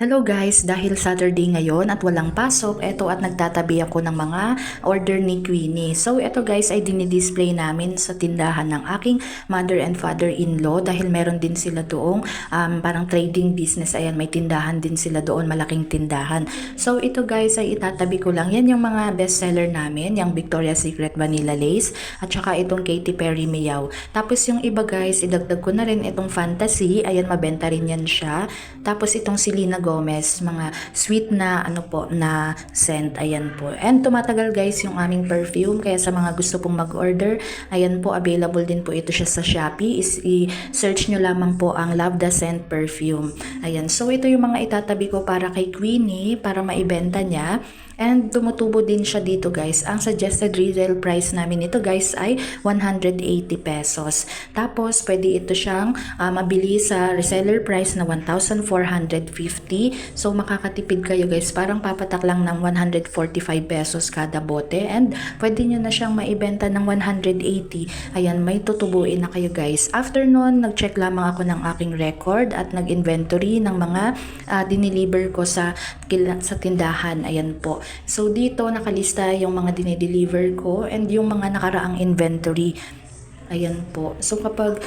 Hello guys, dahil Saturday ngayon at walang pasok, eto at nagtatabi ako ng mga order ni Queenie. So eto guys ay dinidisplay namin sa tindahan ng aking mother and father-in-law dahil meron din sila doong parang trading business. Ayan, may tindahan din sila doon, malaking tindahan. So ito guys ay itatabi ko lang. Yan yung mga bestseller namin, yung Victoria's Secret Vanilla Lace at saka itong Katy Perry Meow. Tapos yung iba guys, idagdag ko na rin itong Fantasy. Ayan, mabenta rin yan siya. Tapos itong Selena Gomez, mga sweet na na scent, ayan po. And tumatagal guys yung aming perfume, kaya sa mga gusto pong mag-order, ayan po, available din po ito siya sa Shopee. I-search nyo lamang po ang Love the Scent perfume. Ayan, so ito yung mga itatabi ko para kay Queenie, para maibenta niya. And tumutubo din siya dito guys. Ang suggested retail price namin ito guys ay 180 pesos. Tapos pwede ito siyang mabili sa reseller price na 1,450. So makakatipid kayo guys. Parang papatak lang ng 145 pesos kada bote. And pwede nyo na siyang maibenta ng 180. Ayan, may tutubuin na kayo guys. After nun, nag-check lamang ako ng aking record at nag-inventory ng mga diniliver ko sa tindahan. Ayan po. So dito nakalista yung mga dinideliver ko and yung mga nakaraang inventory. Ayan po. So kapag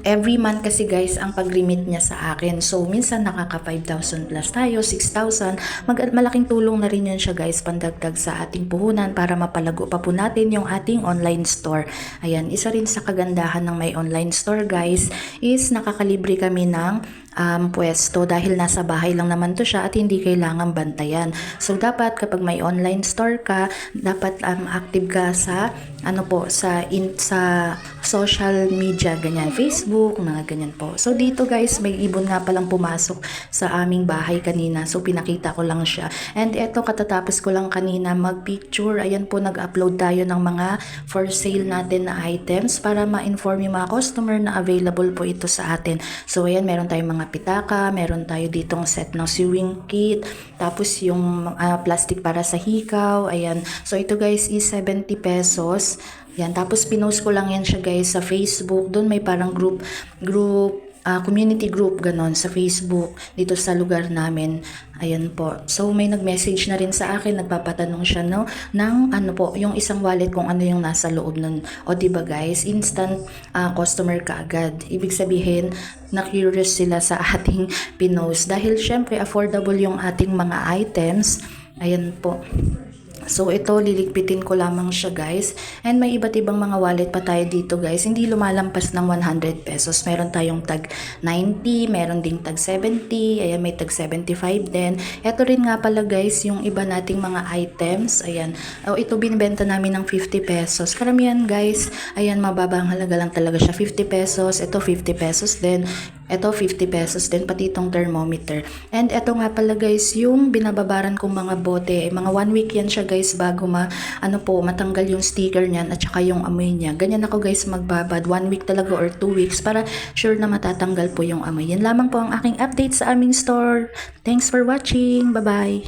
every month kasi guys ang pag-remit niya sa akin. So minsan nakaka 5,000 plus tayo, 6,000. Malaking tulong na rin yun siya guys, pandagdag sa ating puhunan para mapalago pa po natin yung ating online store. Ayan, isa rin sa kagandahan ng may online store guys is nakakalibre kami ng pwesto dahil nasa bahay lang naman to siya at hindi kailangan bantayan. So dapat kapag may online store ka, dapat active ka sa sa social media, ganyan, Facebook, mga ganyan po. So dito guys, may ibon nga palang pumasok sa aming bahay kanina. So pinakita ko lang siya. And eto, katatapos ko lang kanina mag-picture. Ayan po, nag-upload tayo ng mga for sale natin na items para ma-inform yung mga customer na available po ito sa atin. So ayan, meron tayong mga pitaka, meron tayo ditong set ng sewing kit, tapos yung plastic para sa hikaw. Ayan. So ito guys is 70 pesos. Yan, tapos pinost ko lang yan siya guys sa Facebook. Doon may parang community group ganon sa Facebook dito sa lugar namin. Ayan po. So may nag-message na rin sa akin, nagpapatanong siya ng yung isang wallet kung ano yung nasa loob nun. O diba guys, instant customer ka agad. Ibig sabihin, na-curious sila sa ating pinost dahil syempre affordable yung ating mga items. Ayan po. So ito, liligpitin ko lamang siya guys. And may iba't ibang mga wallet pa tayo dito guys. Hindi lumalampas ng 100 pesos. Meron tayong tag 90, meron ding tag 70, ayan, may tag 75 din. Ito rin nga pala guys, yung iba nating mga items. Ayan, ito binibenta namin ng 50 pesos. Karamihan guys, ayan, mababang halaga lang talaga siya. 50 pesos, ito 50 pesos din. Ito 50 pesos din, pati itong thermometer. And ito nga pala guys, yung binababaran kong mga bote, mga 1 week yan siya guys bago matanggal yung sticker niyan at saka yung amoy niya. Ganyan ako guys magbabad, 1 week talaga or 2 weeks para sure na matatanggal po yung amoy. Yan lamang po ang aking update sa aming store. Thanks for watching. Bye-bye.